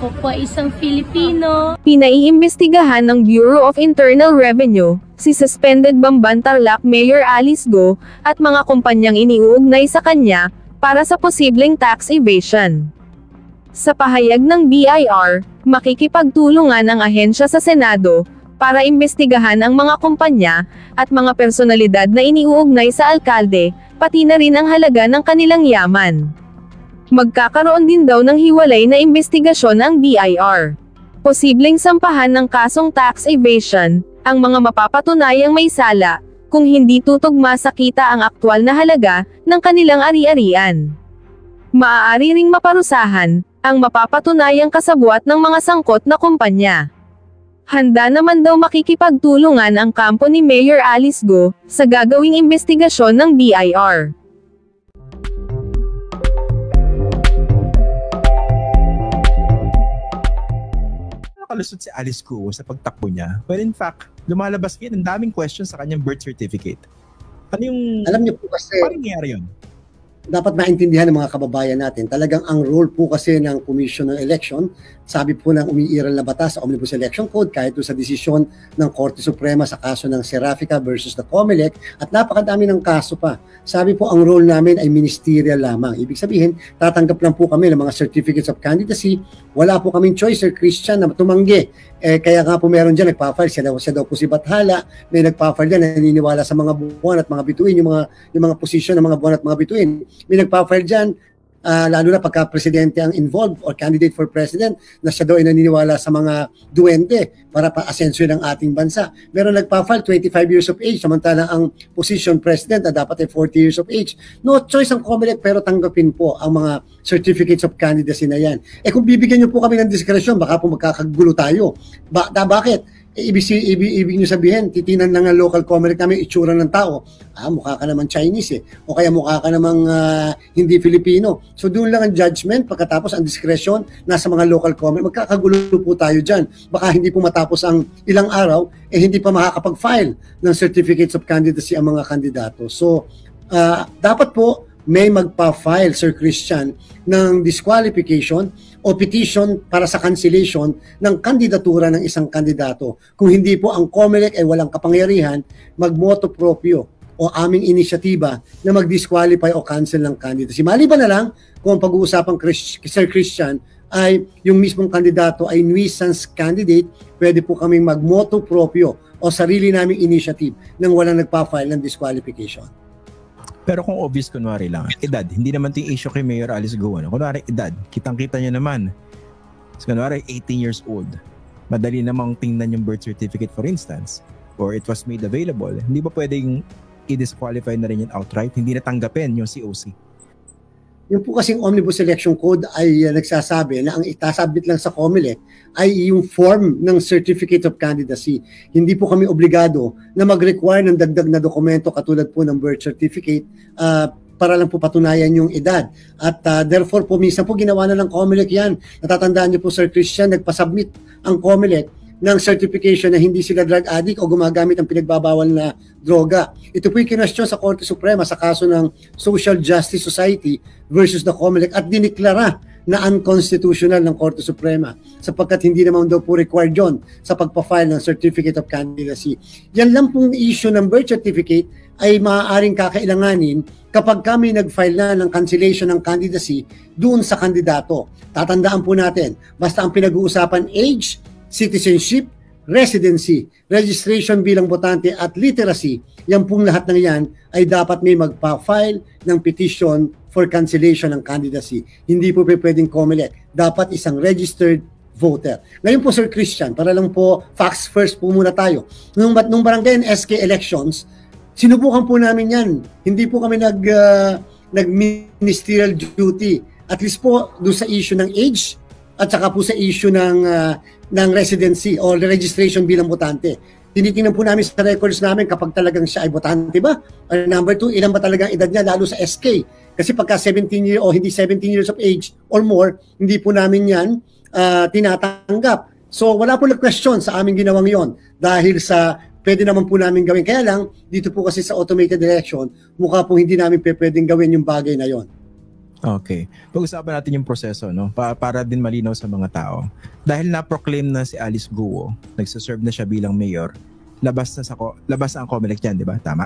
Ako po ay isang Filipino. Pinaiimbestigahan ng Bureau of Internal Revenue, si suspended Bamban Tarlac Mayor Alice Go, at mga kumpanyang iniuugnay sa kanya, para sa posibleng tax evasion. Sa pahayag ng BIR, makikipagtulungan ang ahensya sa Senado, para imbestigahan ang mga kumpanya, at mga personalidad na iniuugnay sa alkalde, pati na rin ang halaga ng kanilang yaman. Magkakaroon din daw ng hiwalay na imbestigasyon ang BIR. Posibleng sampahan ng kasong tax evasion, ang mga mapapatunayang may sala, kung hindi tutugma sa kita ang aktwal na halaga, ng kanilang ari-arian. Maaari ring maparusahan, ang mapapatunayang kasabwat ng mga sangkot na kumpanya. Handa naman daw makikipagtulungan ang kampo ni Mayor Alice Go, sa gagawing imbestigasyon ng BIR. Nakalusot si Alice Go sa pagtakbo niya. Well, in fact, lumalabas ngayon ang daming questions sa kanyang birth certificate. Ano yung... Alam niyo po kasi... Paano nangyari yun? Dapat maintindihan ng mga kababayan natin, talagang ang role po kasi ng Commission ng Election, sabi po ng umiiral na batas sa Omnibus Election Code, kahit po sa desisyon ng Korte Suprema sa kaso ng Serafica versus the COMELEC, at napakadami ng kaso pa. Sabi po ang role namin ay ministerial lamang. Ibig sabihin, tatanggap lang po kami ng mga certificates of candidacy. Wala po kaming choice, Sir Christian, na tumanggi. Kaya nga po meron dyan, nagpa-file, siya daw po si Bathala, may nagpa-file dyan, naniniwala sa mga buwan at mga bituin, yung mga posisyon ng mga buwan at mga bituin. May nagpa-file dyan, lalo na pagka presidente ang involved or candidate for president, na siya daw ay naniniwala sa mga duwende para pa-asenso ng ating bansa. Meron nagpa-file 25 years of age, samantala ang position president na dapat ay 40 years of age. No choice ang COMELEC, pero tanggapin po ang mga certificates of candidacy na yan. Kung bibigyan niyo po kami ng diskresyon, baka po magkakagulo tayo. Bakit? Ibig nyo sabihin, titinan lang ang local COMELEC namin itsura ng tao. Mukha ka naman Chinese o kaya mukha ka namang hindi Filipino. So doon lang ang judgment, pagkatapos ang diskresyon nasa mga local COMELEC. Magkakagulo po tayo dyan. Baka hindi po matapos ang ilang araw, hindi pa makakapag-file ng certificates of candidacy ang mga kandidato. So dapat po may magpa-file, Sir Christian, ng disqualification o petition para sa cancellation ng kandidatura ng isang kandidato. Kung hindi po ang COMELEC ay walang kapangyarihan, magmoto proprio o aming inisyatiba na mag-disqualify o cancel ng candidacy. Maliban na lang kung ang pag-uusapang Sir Christian ay yung mismong kandidato ay nuisance candidate, pwede po kaming magmoto proprio o sarili naming initiative nang walang nagpa-file ng disqualification. Pero kung obvious, kunwari lang, edad, hindi naman ito yung issue kay Mayor Alice Go. Kunwari, edad, kitang-kita nyo naman. So, kunwari, 18 years old. Madali namang tingnan yung birth certificate, for instance, or it was made available. Hindi ba pwedeng i-disqualify na rin yung outright? Hindi natanggapin yung COC? Yung po kasing Omnibus Election Code ay nagsasabi na ang itasabit lang sa COMELEC ay yung form ng Certificate of Candidacy. Hindi po kami obligado na mag-require ng dagdag na dokumento katulad po ng birth certificate para lang po patunayan yung edad. At therefore po, minsan po ginawa na ng COMELEC yan. Natatandaan niyo po, Sir Christian, nagpasubmit ang COMELEC ng certification na hindi sila drug addict o gumagamit ng pinagbabawal na droga. Ito po yung kinwestiyon sa Korte Suprema sa kaso ng Social Justice Society versus the COMELEC at diniklara na unconstitutional ng Korte Suprema sapagkat hindi naman daw po required yun sa pagpa-file ng Certificate of Candidacy. Yan lang pong issue ng birth certificate ay maaaring kakailanganin kapag kami nag-file na ng cancellation ng candidacy doon sa kandidato. Tatandaan po natin, basta ang pinag-uusapan age, citizenship, residency, registration bilang botante at literacy, yan pong lahat ng yan ay dapat may magpa-file ng petition for cancellation ng candidacy. Hindi po pwedeng COMELEC. Dapat isang registered voter. Ngayon po, Sir Christian, para lang po facts first po muna tayo. Nung barangay and SK elections, sinubukan po namin yan. Hindi po kami nag-ministerial duty. At least po doon sa issue ng age at saka po sa issue ng residency o registration bilang botante. Tinitingnan po namin sa records namin kapag talagang siya ay botante ba? Or number 2, ilan ba talagang edad niya lalo sa SK? Kasi pagka 17 years o hindi 17 years of age or more, hindi po namin yan tinatanggap. So wala po na question sa aming ginawang yon dahil sa pwede naman po namin gawin. Kaya lang, dito po kasi sa automated election, mukha po hindi namin pwedeng gawin yung bagay na yon. Okay. Pag-usapan natin yung proseso, no? Para din malinaw sa mga tao. Dahil na-proclaim na si Alice Guo, nagsaserve na siya bilang mayor, labas na ang COMELEC dyan, di ba? Tama?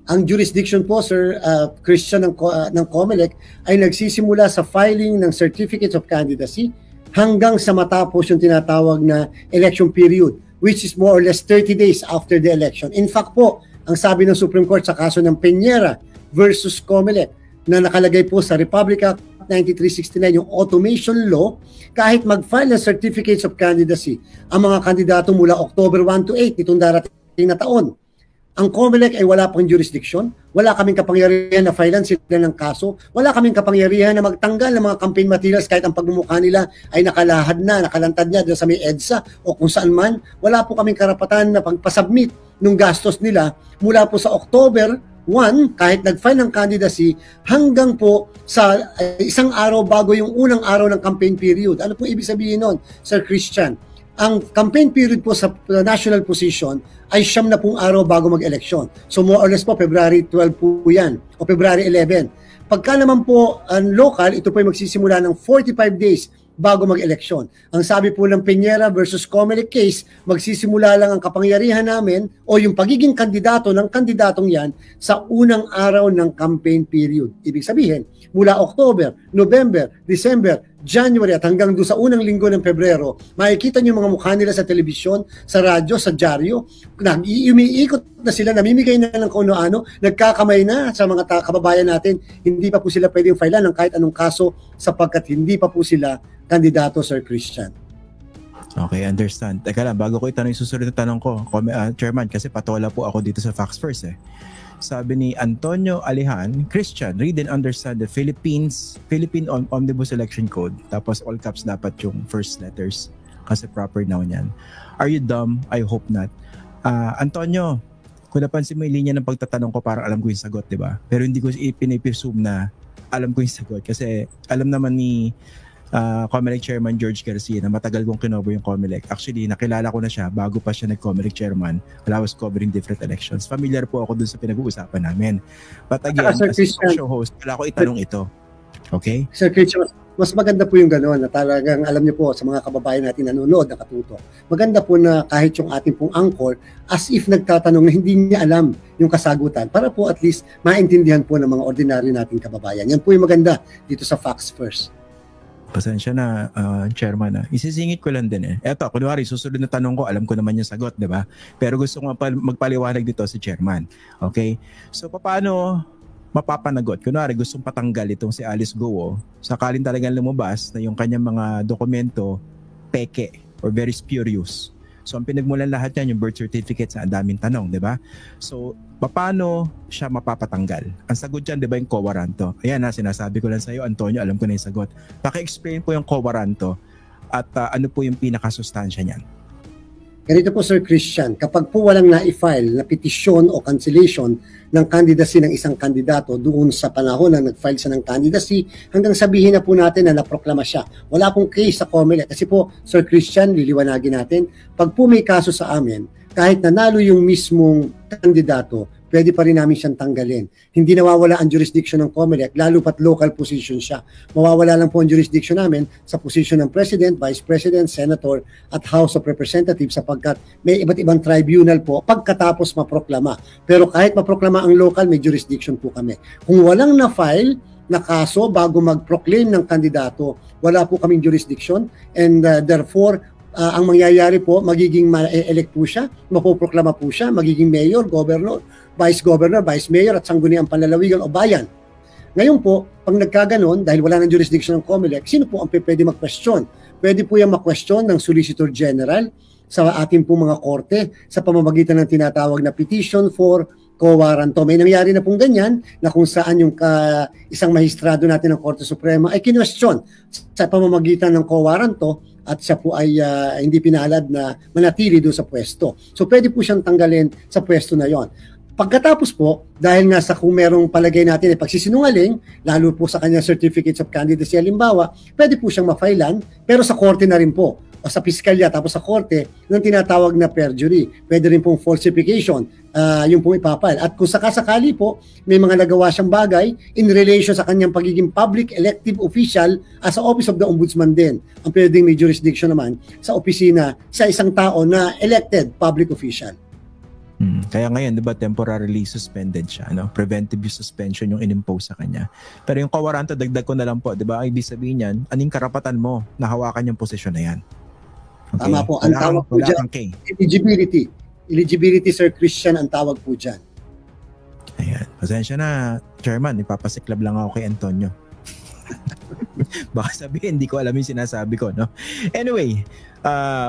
Ang jurisdiction po, Sir Christian, ng COMELEC ay nagsisimula sa filing ng Certificates of Candidacy hanggang sa matapos yung tinatawag na election period, which is more or less 30 days after the election. In fact po, ang sabi ng Supreme Court sa kaso ng Peñera versus COMELEC na nakalagay po sa Republic Act 9369, yung automation law, kahit mag-file ng certificates of candidacy ang mga kandidato mula October 1 to 8 nitong darating na taon, ang COMELEC ay wala pang jurisdiction, wala kaming kapangyarihan na filean sila ng kaso, wala kaming kapangyarihan na magtanggal ng mga campaign materials kahit ang pagmumukha nila ay nakalahad na, nakalantad na sa may EDSA o kung saan man. Wala po kaming karapatan na pagpasubmit ng gastos nila mula po sa October 1, kahit nag-file ng candidacy, hanggang po sa isang araw bago yung unang araw ng campaign period. Ano po ibig sabihin nun, Sir Christian? Ang campaign period po sa national position ay 9 na pong araw bago mag-eleksyon. So more or less po, February 12 po yan, o February 11. Pagka naman po ang local, ito po ay magsisimula ng 45 days bago mag-eleksyon. Ang sabi po ng Peñera versus COMELEC case, magsisimula lang ang kapangyarihan namin o yung pagiging kandidato ng kandidatong yan sa unang araw ng campaign period. Ibig sabihin, mula October, November, December, January at hanggang doon sa unang linggo ng Pebrero, makikita niyo mga mukha nila sa telebisyon, sa radyo, sa dyaryo, umiikot na sila, namimigay na ng kung ano, nagkakamay na sa mga kababayan natin, hindi pa po sila pwedeng filean ng kahit anong kaso sapagkat hindi pa po sila kandidato, Sir Christian. Okay, understand. Teka lang, bago ko itanong yung susunod na tanong ko, Chairman, kasi patola po ako dito sa Facts First eh. Sabi ni Antonio Alihan, Christian, read and understand the Philippine Omnibus Election Code. Tapos all caps dapat yung first letters kasi proper noun yan. Are you dumb? I hope not. Antonio, kung napansin mo yung linya ng pagtatanong ko, parang alam ko yung sagot, di ba? Pero hindi ko pinipresume na alam ko yung sagot kasi alam naman ni COMELEC Chairman George Garcia na matagal kong kinover yung COMELEC. Actually, nakilala ko na siya bago pa siya nag-COMELEC Chairman while I was covering different elections. Familiar po ako dun sa pinag-uusapan namin. But again, as a show host, wala ko itanong ito. Okay? Sir Christian, mas maganda po yung gano'n na talagang alam niyo po sa mga kababayan natin nanonood, nakatuto. Maganda po na kahit yung ating pong anchor, as if nagtatanong na hindi niya alam yung kasagutan para po at least maintindihan po ng mga ordinary nating kababayan. Yan po yung maganda dito sa Facts First. Pasensya na, Chairman. Isisingit ko lang din eh. Eto, kunwari, susunod na tanong ko, alam ko naman yung sagot, di ba? Pero gusto ko magpaliwanag dito si Chairman. Okay? So, paano mapapanagot? Kunwari, gustong patanggal itong si Alice Guo, sakalin talagang lumabas na yung kanyang mga dokumento, peke or very spurious. So, ang pinagmulan lahat yan, yung birth certificate sa daming tanong, di ba? So, paano siya mapapatanggal? Ang sagot dyan, di ba, yung quo warranto? Ayan na, sinasabi ko lang sa iyo, Antonio, alam ko na yung sagot. Paki-explain po yung quo warranto at ano po yung pinakasustansya niyan. Ganito po, Sir Christian, kapag po walang na-file na petisyon o cancellation ng candidacy ng isang kandidato doon sa panahon na nag-file siya ng candidacy, hanggang sabihin na po natin na naproklama siya. Wala pong case sa COMELEC. Kasi po, Sir Christian, liliwanagin natin, pag po may kaso sa amin, kahit nanalo yung mismong kandidato, pwede pa rin namin siyang tanggalin. Hindi nawawala ang jurisdiction ng COMELEC, lalo pat local position siya. Mawawala lang po ang jurisdiction namin sa position ng President, Vice President, Senator, at House of Representatives sapagkat may iba't ibang tribunal po pagkatapos maproklama. Pero kahit maproklama ang local, may jurisdiction po kami. Kung walang na-file na kaso bago mag-proclaim ng kandidato, wala po kaming jurisdiction and therefore, ang mangyayari po, magiging ma-elect po siya, mapoproklama po siya, magiging mayor, governor, vice mayor at sangguniang panlalawigan o bayan. Ngayon po, pag nagkaganon, dahil wala ng jurisdiction ng COMELEC, sino po ang pwede mag-question? Pwede po yung mag-question ng Solicitor General sa ating po mga korte sa pamamagitan ng tinatawag na petition for quo warranto. May nangyari na pong ganyan na kung saan yung isang mahistrado natin ng Korte Suprema ay kinwestiyon sa pamamagitan ng quo warranto at siya po ay hindi pinalad na manatili doon sa pwesto. So pwede po siyang tanggalin sa pwesto na yon. Pagkatapos po, dahil nga sa kung merong palagay natin ay pagsisinungaling, lalo po sa kanyang certificates of candidacy halimbawa, pwede po siyang ma-filean, pero sa korte na rin po. o sa piskalya tapos sa korte ng tinatawag na perjury. Pwede rin pong falsification, yung pong ipapile. At kung sakasakali po, may mga nagawa siyang bagay in relation sa kanyang pagiging public elective official sa Office of the Ombudsman din. Ang pwedeng may jurisdiction naman sa opisina sa isang tao na elected public official. Kaya ngayon, di ba, temporarily suspended siya, no? Preventive suspension yung inimpose sa kanya. Pero yung kawaranto, dagdag ko na lang po, di ba, ang ibig sabihin yan, anong karapatan mo na hawakan yung posisyon na yan? Okay? Tama po. Ang tawag po dyan, eligibility. Eligibility, Sir Christian, ang tawag po dyan. Ayan. Pasensya na, Chairman, ipapasiklab lang ako kay Antonio. Baka sabihin, hindi ko alam yung sinasabi ko, no? Anyway,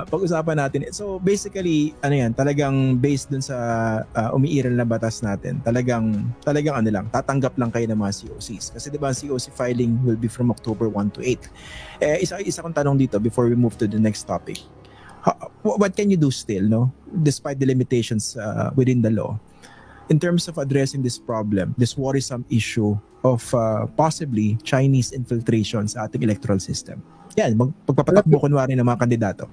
pag-usapan natin. So basically, ano yan, talagang based dun sa umiiral na batas natin, talagang ano lang, tatanggap lang kayo ng mga COCs. Kasi diba, COC filing will be from October 1 to 8. Isa kong tanong dito before we move to the next topic. What can you do still, no? Despite the limitations within the law, in terms of addressing this problem, this worrisome issue of possibly Chinese infiltration sa ating electoral system? Yan, pagpapatakbo kunwari ng mga kandidato.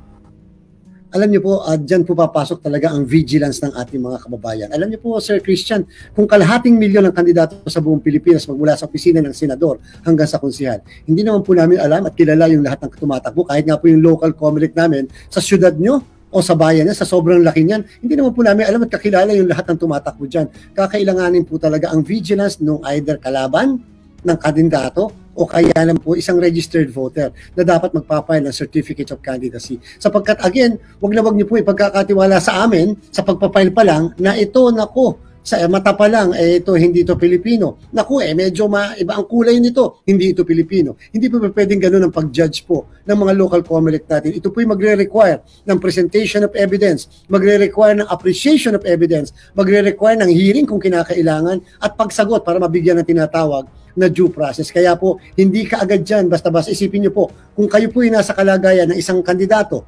Alam niyo po, dyan po papasok talaga ang vigilance ng ating mga kababayan. Alam niyo po, Sir Christian, kung kalahating milyon ng kandidato sa buong Pilipinas magmula sa opisina ng senador hanggang sa konsehal, hindi naman po namin alam at kilala yung lahat ng tumatakbo, kahit nga po yung local COMELEC namin sa syudad nyo o sa bayan niya, sa sobrang laki niyan, hindi naman po namin alam at kakilala yung lahat ng tumatakbo dyan. Kakailanganin po talaga ang vigilance nung either kalaban ng kandidato o kaya lang po isang registered voter na dapat magpapile ng certificate of candidacy. Sapagkat again, wag niyo po ipagkakatiwala sa amin sa pagpapile pa lang na ito, nako, sa mata pa lang, ito hindi ito Pilipino. Naku, medyo iba ang kulay nito, hindi ito Pilipino. Hindi po pwedeng ganun ang pag-judge po ng mga local COMELEC natin. Ito po magre-require ng presentation of evidence, magre-require ng appreciation of evidence, magre-require ng hearing kung kinakailangan, at pagsagot para mabigyan ng tinatawag na due process. Kaya po, hindi kaagad dyan, basta-basta isipin nyo po, kung kayo po yung nasa kalagayan ng isang kandidato,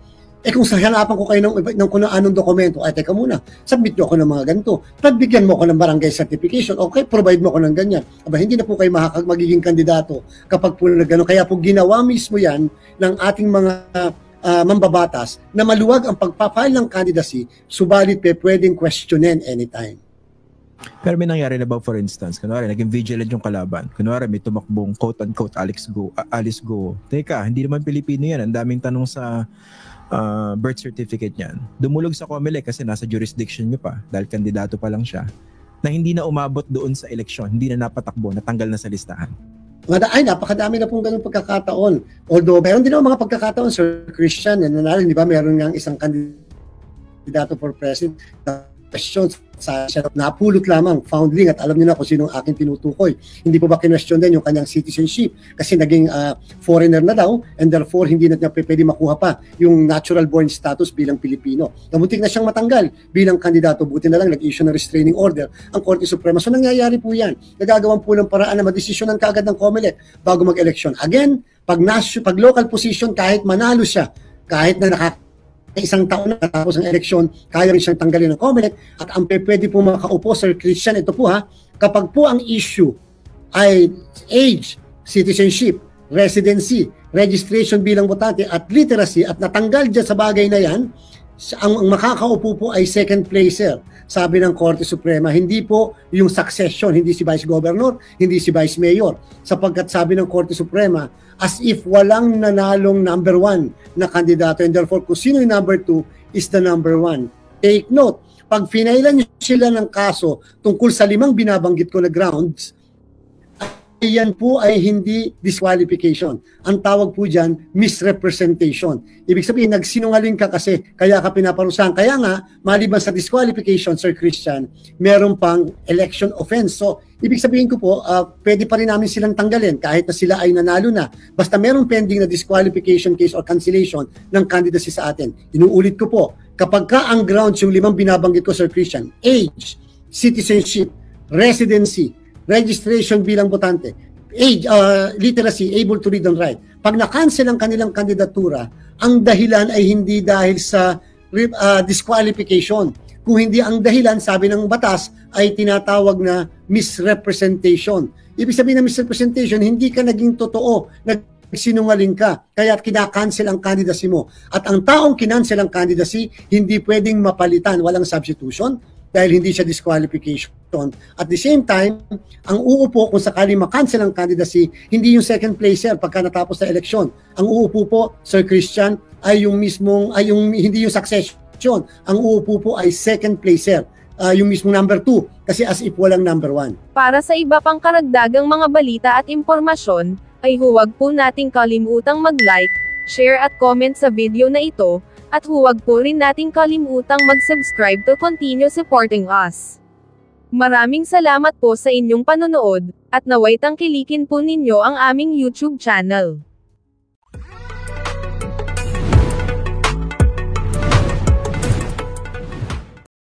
kung hanapan ko kayo ng kung anong dokumento, teka muna, submit nyo ako ng mga ganito, pagbigyan mo ako ng barangay certification, okay, provide mo ako ng ganyan. Aba, hindi na po kayo magiging kandidato kapag po na gano'n. Kaya po ginawa mismo yan ng ating mga mambabatas na maluwag ang pagpapile ng candidacy, subalit pwedeng questionin anytime. Pero may nangyari na ba, for instance, kunwari naging vigilant yung kalaban, kunwari may tumakbong quote-unquote Alice Go, teka, hindi naman Pilipino yan, ang daming tanong sa birth certificate niyan, dumulog sa COMELEC kasi nasa jurisdiction niyo pa dahil kandidato pa lang siya, na hindi na umabot doon sa eleksyon, hindi na napatakbo, natanggal na sa listahan. Napakadami na pong ganung pagkakataon. Although, meron din mga pagkakataon, Sir Christian, di ba, meron nga isang kandidato for president na questions sa napulot lamang, foundling, at alam niyo na kung sino ang aking tinutukoy. Hindi po ba kinwestiyon din yung kanyang citizenship kasi naging foreigner na daw, and therefore hindi na niya pwede makuha pa yung natural born status bilang Pilipino. Namuntik na siyang matanggal bilang kandidato, buti na lang nag-issue ng restraining order ang Korte Suprema. So nangyayari po yan. Nagagawan po ng paraan na madesisyonan kaagad ng COMELEC bago mag-eleksyon. Again, pag local position, kahit manalo siya, kahit na isang taon na tapos ang eleksyon, kaya rin siyang tanggalin ng COMELEC, at ang pwede po makaupo, Sir Christian, ito po kapag po ang issue ay age, citizenship, residency, registration bilang botante, at literacy, at natanggal dyan sa bagay na yan, ang makakaupo po ay second placer, sabi ng Korte Suprema, hindi po yung succession, hindi si Vice Governor, hindi si Vice Mayor, sapagkat sabi ng Korte Suprema, as if walang nanalong number 1 na kandidato, and therefore kung sino yung number 2 is the number 1. Take note, pag finailan nyo sila ng kaso tungkol sa 5 binabanggit ko na grounds, yan po ay hindi disqualification. Ang tawag po dyan, misrepresentation. Ibig sabihin, nagsinungaling ka kasi, kaya ka pinaparusahan. Kaya nga, maliban sa disqualification, Sir Christian, meron pang election offense. So, ibig sabihin ko po, pwede pa rin namin silang tanggalin kahit na sila ay nanalo na. Basta merong pending na disqualification case or cancellation ng candidacy sa atin. Inuulit ko po, kapag ka ang grounds yung 5 binabanggit ko, Sir Christian, age, citizenship, residency, registration bilang botante, age, literacy, able to read and write. Pag na-cancel ang kanilang kandidatura, ang dahilan ay hindi dahil sa disqualification. Kung hindi ang dahilan, sabi ng batas, ay tinatawag na misrepresentation. Ibig sabihin ng misrepresentation, hindi ka naging totoo, sinungaling ka, kaya kinakancel ang candidacy mo. At ang taong kinancel ang candidacy, hindi pwedeng mapalitan, walang substitution, dahil hindi siya disqualification. At the same time, ang uupo kung sakaling makancel ang candidacy, hindi yung second placer pagka natapos na eleksyon. Ang uupo po, Sir Christian, ay yung mismong, hindi yung succession. Ang uupo po ay second placer. Yung mismong number 2, kasi as if walang number 1. Para sa iba pang karagdagang mga balita at impormasyon, ay huwag po nating kalimutang mag-like, share at comment sa video na ito, at huwag po rin nating kalimutang mag-subscribe to continue supporting us. Maraming salamat po sa inyong panonood, at naway tangkilikin po ninyo ang aming YouTube channel.